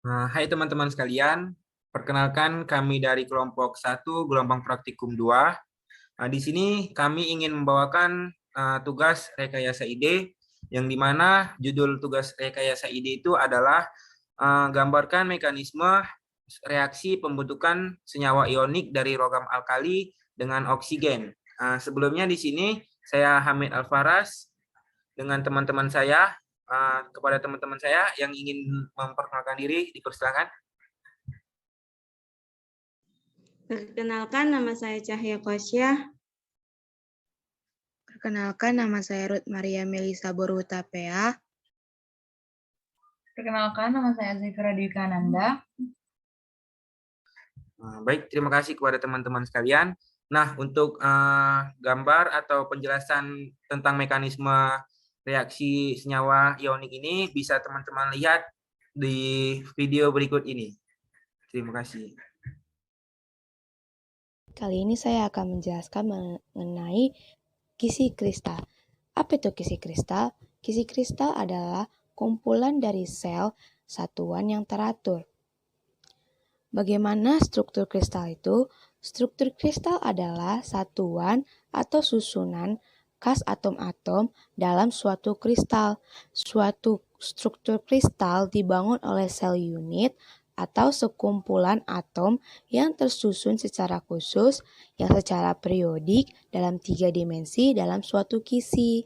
Hai teman-teman sekalian, perkenalkan kami dari kelompok 1, gelombang praktikum 2. Di sini kami ingin membawakan tugas rekayasa ide, yang dimana judul tugas rekayasa ide itu adalah gambarkan mekanisme reaksi pembentukan senyawa ionik dari logam alkali dengan oksigen. Sebelumnya di sini saya Hamid Alfaras dengan teman-teman saya. Kepada teman-teman saya yang ingin memperkenalkan diri, dipersilakan. Perkenalkan, nama saya Cahya Kosyah. Perkenalkan, nama saya Ruth Maria Melisa Borutapea. Perkenalkan, nama saya Zafira Dwi Kananda. Baik, terima kasih kepada teman-teman sekalian. Nah, untuk gambar atau penjelasan tentang mekanisme reaksi senyawa ionik ini bisa teman-teman lihat di video berikut ini. Terima kasih. Kali ini saya akan menjelaskan mengenai kisi kristal. Apa itu kisi kristal? Kisi kristal adalah kumpulan dari sel satuan yang teratur. Bagaimana struktur kristal itu? Struktur kristal adalah satuan atau susunan khas atom-atom dalam suatu kristal. Suatu struktur kristal dibangun oleh sel unit atau sekumpulan atom yang tersusun secara khusus yang secara periodik dalam 3 dimensi dalam suatu kisi.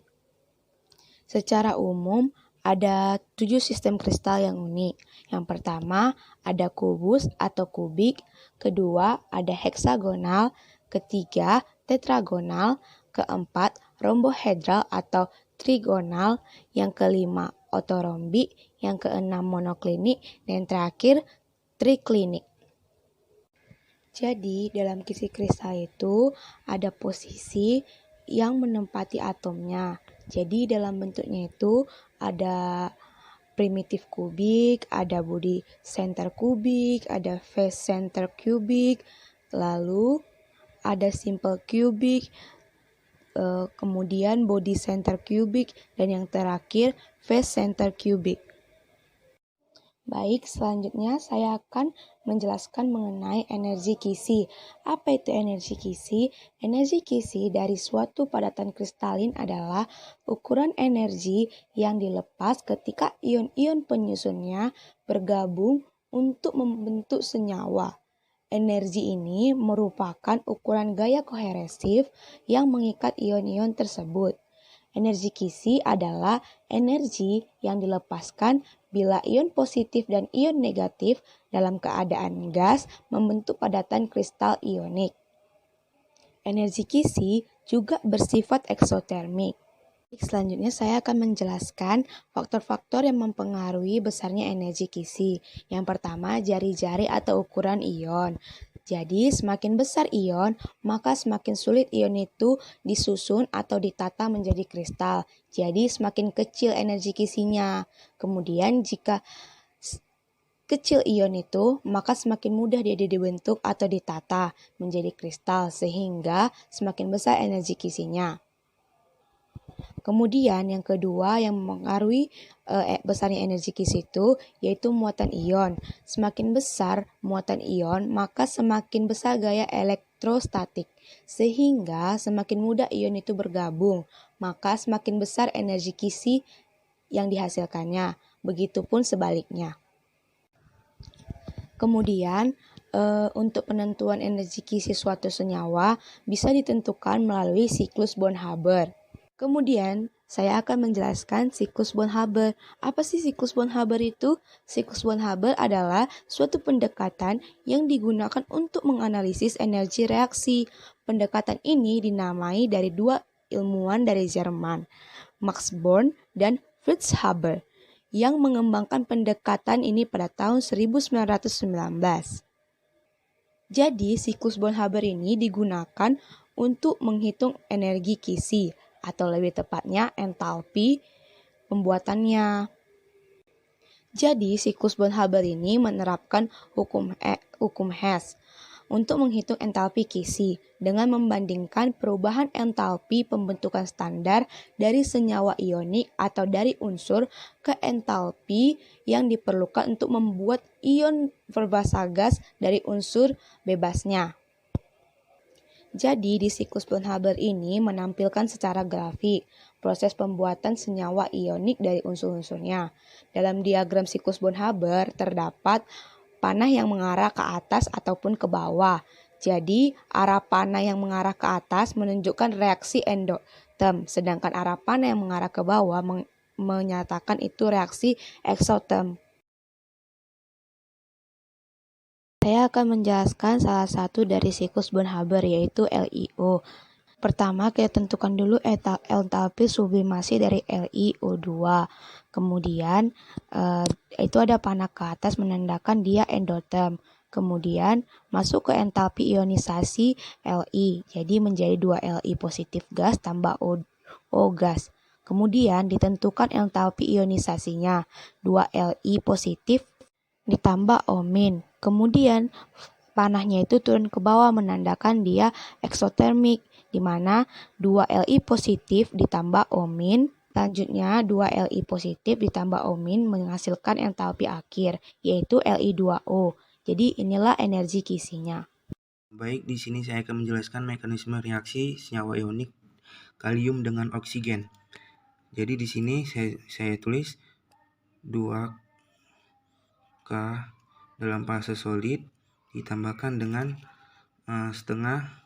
Secara umum, ada 7 sistem kristal yang unik. Yang pertama, ada kubus atau kubik. Kedua, ada heksagonal. Ketiga, tetragonal. Keempat, rombohedral atau trigonal. Yang kelima, ortorombik. Yang keenam, monoklinik. Dan terakhir, triklinik. Jadi, dalam kisi kristal itu ada posisi yang menempati atomnya. Jadi, dalam bentuknya itu ada primitif kubik, ada body center kubik, ada face center kubik, lalu ada simple kubik, kemudian body center kubik, dan yang terakhir face center kubik. Baik, selanjutnya saya akan menjelaskan mengenai energi kisi. Apa itu energi kisi? Energi kisi dari suatu padatan kristalin adalah ukuran energi yang dilepas ketika ion-ion penyusunnya bergabung untuk membentuk senyawa. Energi ini merupakan ukuran gaya koheresif yang mengikat ion-ion tersebut. Energi kisi adalah energi yang dilepaskan bila ion positif dan ion negatif dalam keadaan gas membentuk padatan kristal ionik. Energi kisi juga bersifat eksotermik. Selanjutnya saya akan menjelaskan faktor-faktor yang mempengaruhi besarnya energi kisi. Yang pertama, jari-jari atau ukuran ion. Jadi, semakin besar ion, maka semakin sulit ion itu disusun atau ditata menjadi kristal. Jadi, semakin kecil energi kisinya. Kemudian, jika kecil ion itu, maka semakin mudah dia dibentuk atau ditata menjadi kristal, sehingga semakin besar energi kisinya. Kemudian yang kedua yang mempengaruhi besarnya energi kisi itu yaitu muatan ion. Semakin besar muatan ion, maka semakin besar gaya elektrostatik. Sehingga semakin mudah ion itu bergabung, maka semakin besar energi kisi yang dihasilkannya. Begitupun sebaliknya. Kemudian untuk penentuan energi kisi suatu senyawa bisa ditentukan melalui siklus Born-Haber. Kemudian, saya akan menjelaskan siklus Born-Haber. Apa sih siklus Born-Haber itu? Siklus Born-Haber adalah suatu pendekatan yang digunakan untuk menganalisis energi reaksi. Pendekatan ini dinamai dari dua ilmuwan dari Jerman, Max Born dan Fritz Haber, yang mengembangkan pendekatan ini pada tahun 1919. Jadi, siklus Born-Haber ini digunakan untuk menghitung energi kisi, atau lebih tepatnya entalpi pembuatannya. Jadi, siklus Born-Haber ini menerapkan hukum Hess untuk menghitung entalpi kisi dengan membandingkan perubahan entalpi pembentukan standar dari senyawa ionik atau dari unsur ke entalpi yang diperlukan untuk membuat ion berbasa gas dari unsur bebasnya. Jadi di siklus Born-Haber ini menampilkan secara grafik proses pembuatan senyawa ionik dari unsur-unsurnya. Dalam diagram siklus Born-Haber terdapat panah yang mengarah ke atas ataupun ke bawah. Jadi arah panah yang mengarah ke atas menunjukkan reaksi endoterm, sedangkan arah panah yang mengarah ke bawah menyatakan itu reaksi exotherm. Saya akan menjelaskan salah satu dari siklus Born-Haber yaitu LiO. Pertama, kita tentukan dulu entalpi sublimasi dari LiO2. Kemudian itu ada panah ke atas menandakan dia endotherm. Kemudian masuk ke entalpi ionisasi Li. Jadi menjadi 2 Li positif gas tambah O gas. Kemudian ditentukan entalpi ionisasinya 2 Li positif ditambah O min. Kemudian panahnya itu turun ke bawah menandakan dia eksotermik, di mana 2 Li positif ditambah O min. Selanjutnya 2 Li positif ditambah O min menghasilkan entalpi akhir, yaitu Li2O. Jadi inilah energi kisinya. Baik, di sini saya akan menjelaskan mekanisme reaksi senyawa ionik kalium dengan oksigen. Jadi di sini saya tulis 2K dalam fase solid ditambahkan dengan setengah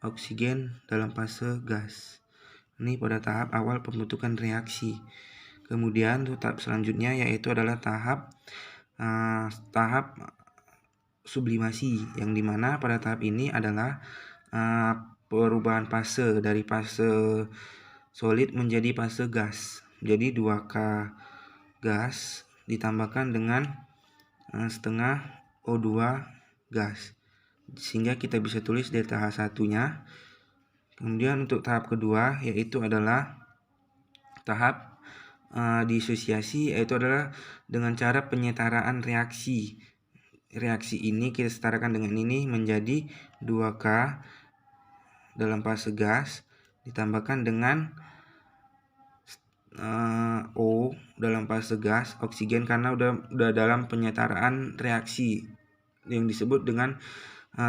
oksigen dalam fase gas. Ini pada tahap awal pembentukan reaksi. Kemudian tahap selanjutnya yaitu adalah tahap sublimasi, yang dimana pada tahap ini adalah perubahan fase dari fase solid menjadi fase gas. Jadi 2K gas ditambahkan dengan setengah O2 gas, sehingga kita bisa tulis delta H1-nya. Kemudian untuk tahap kedua yaitu adalah tahap disosiasi, yaitu adalah dengan cara penyetaraan reaksi. Reaksi ini kita setarakan dengan ini menjadi 2K dalam fase gas ditambahkan dengan O dalam fase gas, oksigen karena udah dalam penyetaraan reaksi yang disebut dengan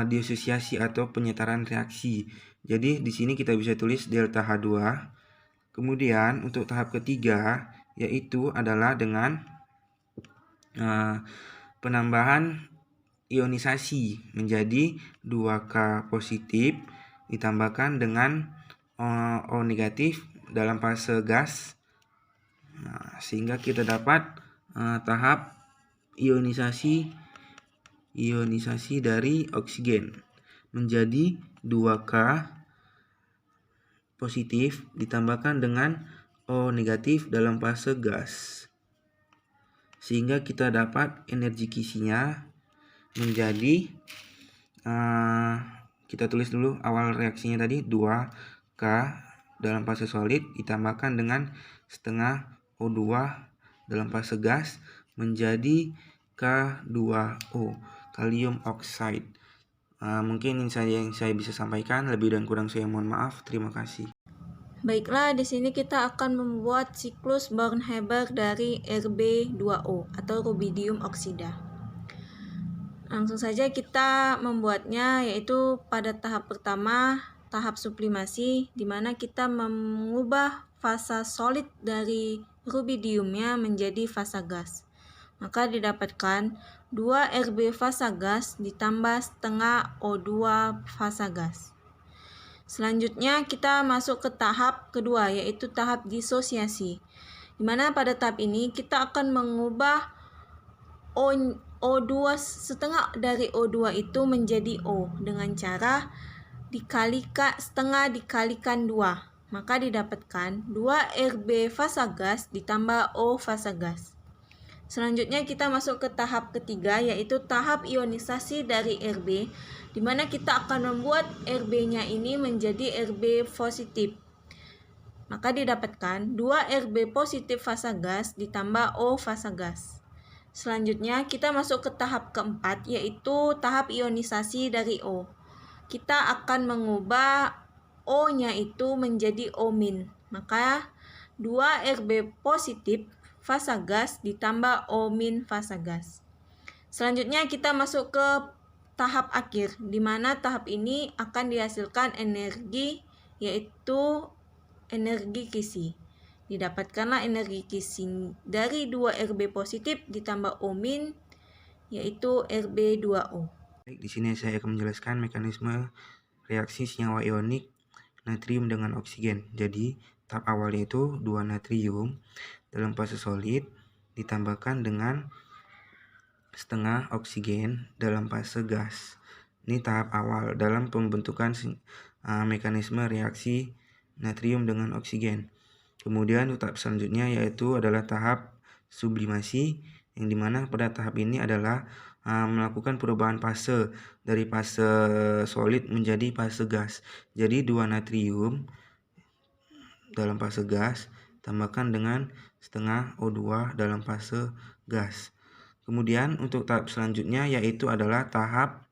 disosiasi atau penyetaraan reaksi. Jadi di sini kita bisa tulis delta H2. Kemudian untuk tahap ketiga yaitu adalah dengan penambahan ionisasi menjadi 2K positif ditambahkan dengan O negatif dalam fase gas. Sehingga kita dapat tahap ionisasi dari oksigen menjadi 2K positif ditambahkan dengan O negatif dalam fase gas, sehingga kita dapat energi kisinya menjadi kita tulis dulu awal reaksinya tadi 2K dalam fase solid ditambahkan dengan setengah O2 dalam fase gas menjadi K2O, kalium oxide. Mungkin ini saja yang saya bisa sampaikan, lebih dan kurang saya mohon maaf. Terima kasih. Baiklah, di sini kita akan membuat siklus Born-Haber dari Rb2O atau rubidium oksida. Langsung saja kita membuatnya, yaitu pada tahap pertama, tahap sublimasi, di mana kita mengubah fasa solid dari rubidiumnya menjadi fasa gas. Maka didapatkan 2 Rb fasa gas ditambah setengah O2 fasa gas. Selanjutnya kita masuk ke tahap kedua, yaitu tahap disosiasi. Di mana pada tahap ini kita akan mengubah O2 setengah dari O2 itu menjadi O dengan cara setengah dikalikan 2. Maka didapatkan 2 Rb fasa gas ditambah O fasa gas. Selanjutnya kita masuk ke tahap ketiga, yaitu tahap ionisasi dari Rb, di mana kita akan membuat Rb-nya ini menjadi Rb positif. Maka didapatkan 2 Rb positif fasa gas ditambah O fasa gas. Selanjutnya kita masuk ke tahap keempat, yaitu tahap ionisasi dari O. Kita akan mengubah O-nya itu menjadi O-. Maka 2 Rb positif fasa gas ditambah O- fasa gas. Selanjutnya kita masuk ke tahap akhir, di mana tahap ini akan dihasilkan energi, yaitu energi kisi. Didapatkanlah energi kisi dari 2 Rb positif ditambah O-, yaitu Rb2O. Baik, di sini saya akan menjelaskan mekanisme reaksi senyawa ionik natrium dengan oksigen. Jadi, tahap awalnya itu 2 natrium dalam fase solid ditambahkan dengan setengah oksigen dalam fase gas. Ini tahap awal dalam pembentukan mekanisme reaksi natrium dengan oksigen. Kemudian tahap selanjutnya yaitu adalah tahap sublimasi, yang dimana pada tahap ini adalah melakukan perubahan fase dari fase solid menjadi fase gas. Jadi 2 natrium dalam fase gas tambahkan dengan setengah O2 dalam fase gas. Kemudian untuk tahap selanjutnya yaitu adalah tahap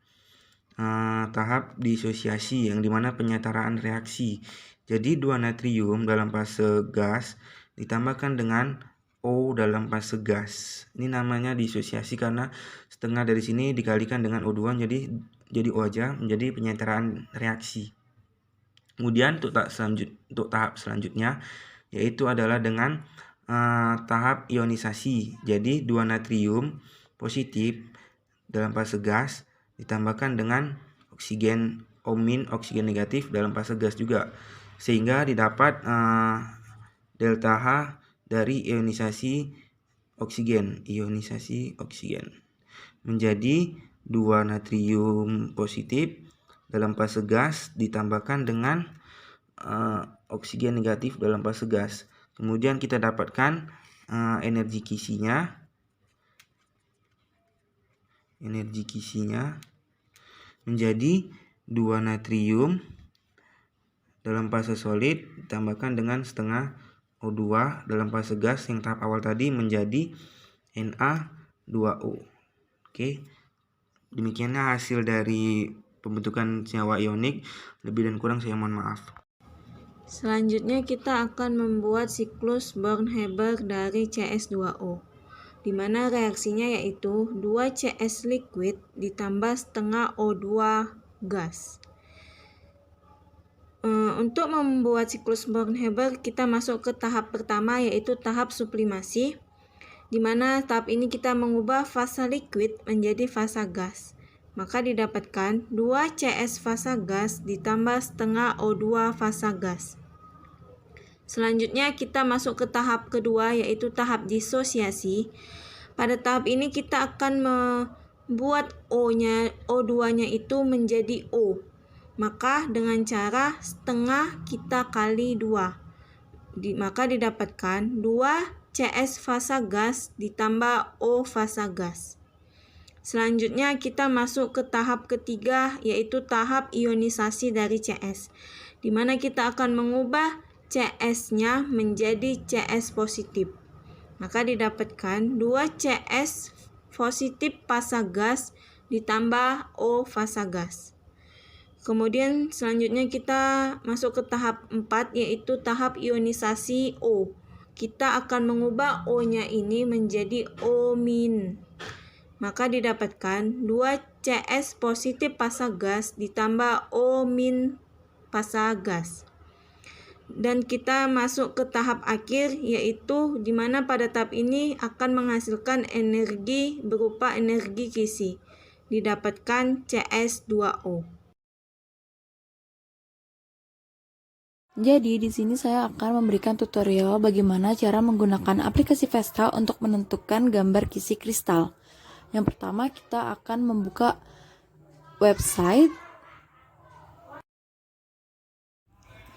disosiasi, yang dimana penyetaraan reaksi. Jadi 2 natrium dalam fase gas ditambahkan dengan O dalam fase gas. Ini namanya disosiasi karena setengah dari sini dikalikan dengan O2 jadi O aja, menjadi penyetaraan reaksi. Kemudian untuk tahap selanjutnya yaitu adalah dengan tahap ionisasi. Jadi 2 natrium positif dalam fase gas ditambahkan dengan oksigen O-, oksigen negatif dalam fase gas juga, sehingga didapat delta H dari ionisasi oksigen menjadi 2 natrium positif dalam fase gas ditambahkan dengan oksigen negatif dalam fase gas. Kemudian kita dapatkan energi kisinya menjadi 2 natrium dalam fase solid ditambahkan dengan setengah O2 dalam fase gas yang tahap awal tadi menjadi Na2O. Oke. Demikianlah hasil dari pembentukan senyawa ionik. Lebih dan kurang saya mohon maaf. Selanjutnya kita akan membuat siklus Born-Haber dari CS2O, di mana reaksinya yaitu 2 CS liquid ditambah setengah O2 gas. Untuk membuat siklus Born-Haber, kita masuk ke tahap pertama, yaitu tahap sublimasi, di mana tahap ini kita mengubah fasa liquid menjadi fasa gas. Maka didapatkan 2 CS fasa gas ditambah setengah O2 fasa gas. Selanjutnya kita masuk ke tahap kedua, yaitu tahap disosiasi. Pada tahap ini kita akan membuat O2-nya itu menjadi O. Maka dengan cara setengah kita kali 2. Maka didapatkan 2 CS fasa gas ditambah O fasa gas. Selanjutnya kita masuk ke tahap ketiga, yaitu tahap ionisasi dari CS, di mana kita akan mengubah CS-nya menjadi CS positif. Maka didapatkan 2 CS positif fasa gas ditambah O fasa gas. Kemudian selanjutnya kita masuk ke tahap 4, yaitu tahap ionisasi O. Kita akan mengubah O-nya ini menjadi O-. Maka didapatkan 2 CS positif fasa gas ditambah O- fasa gas. Dan kita masuk ke tahap akhir, yaitu di mana pada tahap ini akan menghasilkan energi berupa energi kisi. Didapatkan CS2O. Jadi di sini saya akan memberikan tutorial bagaimana cara menggunakan aplikasi Vesta untuk menentukan gambar kisi kristal. Yang pertama kita akan membuka website.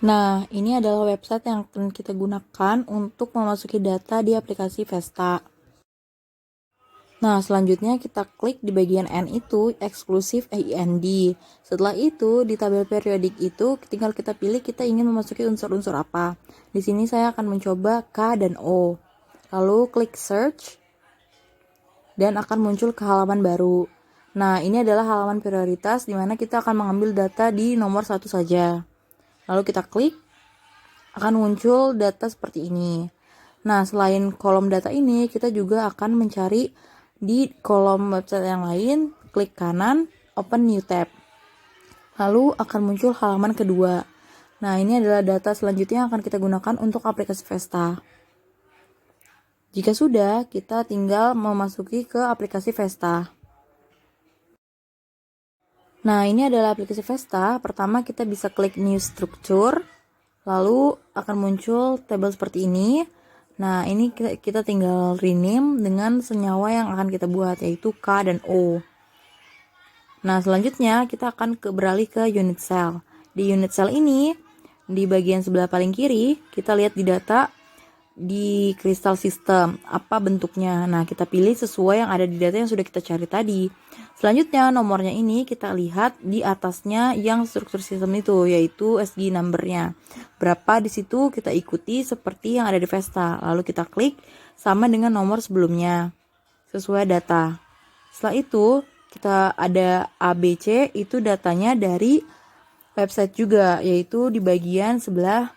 Nah, ini adalah website yang akan kita gunakan untuk memasuki data di aplikasi Vesta. Nah, selanjutnya kita klik di bagian N itu, eksklusif EIND. Setelah itu, di tabel periodik itu, tinggal kita pilih kita ingin memasuki unsur-unsur apa. Di sini saya akan mencoba K dan O. Lalu klik search. dan akan muncul ke halaman baru. Nah, ini adalah halaman prioritas di mana kita akan mengambil data di nomor 1 saja. Lalu kita klik, akan muncul data seperti ini. Nah, selain kolom data ini, kita juga akan mencari di kolom website yang lain, klik kanan, open new tab. Lalu akan muncul halaman kedua. Nah, ini adalah data selanjutnya yang akan kita gunakan untuk aplikasi Vesta. Jika sudah, kita tinggal memasuki ke aplikasi Vesta. Nah, ini adalah aplikasi Vesta. Pertama, kita bisa klik New Structure. Lalu akan muncul tabel seperti ini. Nah, ini kita tinggal rename dengan senyawa yang akan kita buat, yaitu K dan O. Nah, selanjutnya kita akan beralih ke unit cell. Di unit cell ini, di bagian sebelah paling kiri, kita lihat di data di kristal sistem, apa bentuknya. Nah, kita pilih sesuai yang ada di data yang sudah kita cari tadi. Selanjutnya, nomornya ini kita lihat di atasnya yang struktur sistem itu, yaitu SG number-nya. Berapa di situ kita ikuti seperti yang ada di Vesta. Lalu kita klik sama dengan nomor sebelumnya, sesuai data. Setelah itu, kita ada ABC, itu datanya dari website juga, yaitu di bagian sebelah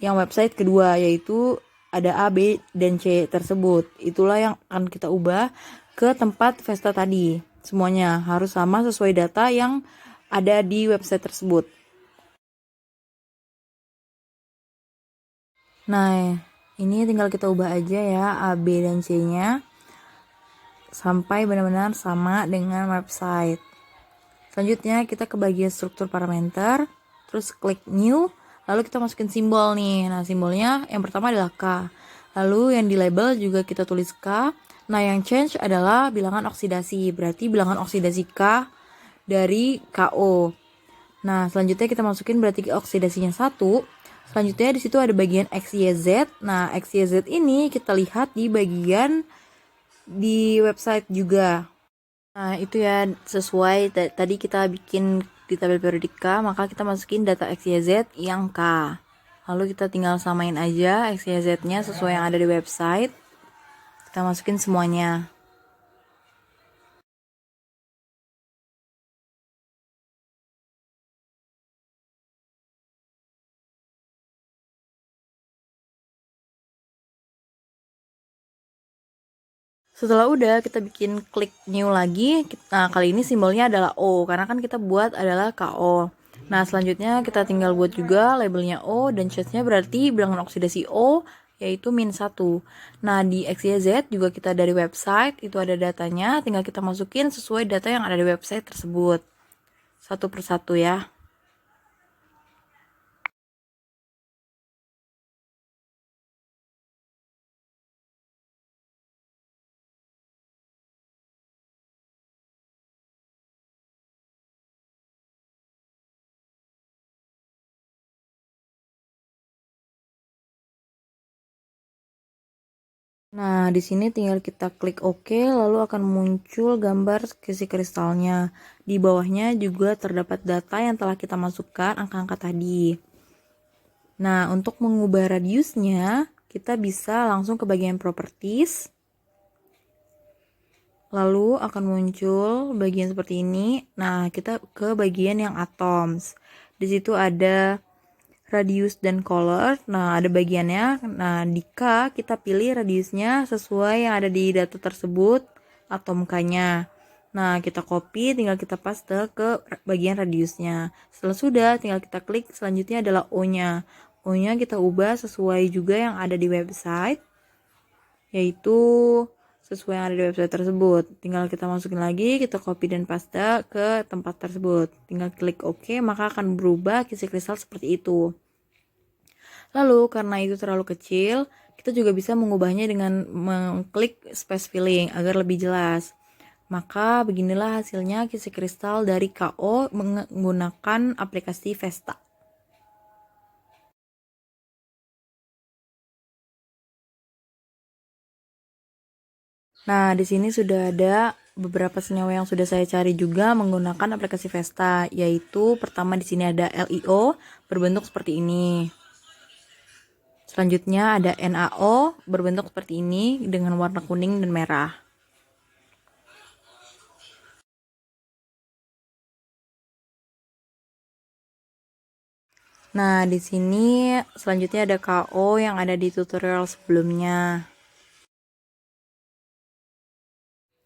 yang website kedua, yaitu ada A, B, dan C tersebut. Itulah yang akan kita ubah ke tempat Vesta tadi. Semuanya harus sama sesuai data yang ada di website tersebut. Nah, ini tinggal kita ubah aja ya A, B, dan C-nya sampai benar-benar sama dengan website. Selanjutnya kita ke bagian struktur parameter, terus klik new, lalu kita masukin simbol nih. Nah, simbolnya yang pertama adalah K. Lalu yang di label juga kita tulis K. Nah, yang change adalah bilangan oksidasi, berarti bilangan oksidasi K dari KO. Nah, selanjutnya kita masukin berarti oksidasinya 1. Selanjutnya di situ ada bagian XYZ. Nah, XYZ ini kita lihat di bagian di website juga. Nah, itu ya sesuai tadi kita bikin di tabel periodik K, maka kita masukin data XYZ yang K. Lalu kita tinggal samain aja XYZ-nya sesuai yang ada di website. Kita masukin semuanya. Setelah udah, kita bikin klik new lagi. Nah, kali ini simbolnya adalah O, karena kan kita buat adalah KO. Nah, selanjutnya kita tinggal buat juga labelnya O, dan charge-nya berarti bilangan oksidasi O, yaitu -1. Nah, di XYZ juga kita dari website, itu ada datanya, tinggal kita masukin sesuai data yang ada di website tersebut. Satu persatu ya. Nah, di sini tinggal kita klik OK, lalu akan muncul gambar kisi kristalnya. Di bawahnya juga terdapat data yang telah kita masukkan angka-angka tadi. Nah, untuk mengubah radiusnya, kita bisa langsung ke bagian properties. Lalu akan muncul bagian seperti ini. Nah, kita ke bagian yang atoms. Di situ ada radius dan color. Nah, ada bagiannya. Nah, di K kita pilih radiusnya sesuai yang ada di data tersebut atom K-nya. Nah, kita copy, tinggal kita paste ke bagian radiusnya. Setelah sudah, tinggal kita klik. Selanjutnya adalah O-nya. O-nya kita ubah sesuai juga yang ada di website, yaitu sesuai yang ada di website tersebut. Tinggal kita masukin lagi, kita copy dan paste ke tempat tersebut. Tinggal klik OK, maka akan berubah kisi kristal seperti itu. Lalu karena itu terlalu kecil, kita juga bisa mengubahnya dengan mengklik space filling agar lebih jelas. Maka beginilah hasilnya kisi kristal dari KO menggunakan aplikasi Vesta. Nah, di sini sudah ada beberapa senyawa yang sudah saya cari juga menggunakan aplikasi Vesta, yaitu pertama di sini ada LiO berbentuk seperti ini. Selanjutnya ada NaO berbentuk seperti ini dengan warna kuning dan merah. Nah, di sini selanjutnya ada KO yang ada di tutorial sebelumnya.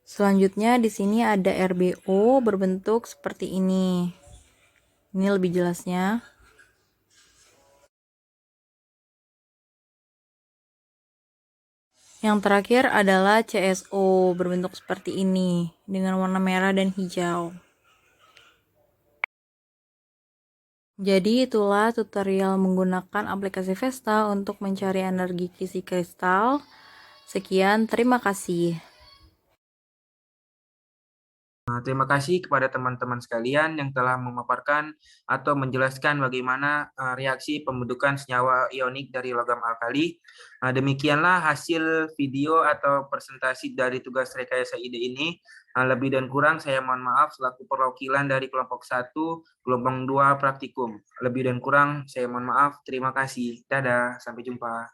Selanjutnya di sini ada RBO berbentuk seperti ini. Ini lebih jelasnya. Yang terakhir adalah CSO berbentuk seperti ini dengan warna merah dan hijau. Jadi itulah tutorial menggunakan aplikasi Vesta untuk mencari energi kisi kristal. Sekian, terima kasih. Terima kasih kepada teman-teman sekalian yang telah memaparkan atau menjelaskan bagaimana reaksi pembentukan senyawa ionik dari logam alkali. Demikianlah hasil video atau presentasi dari tugas rekayasa ide ini. Lebih dan kurang saya mohon maaf selaku perwakilan dari kelompok 1, gelombang 2 praktikum. Lebih dan kurang saya mohon maaf. Terima kasih. Dadah, sampai jumpa.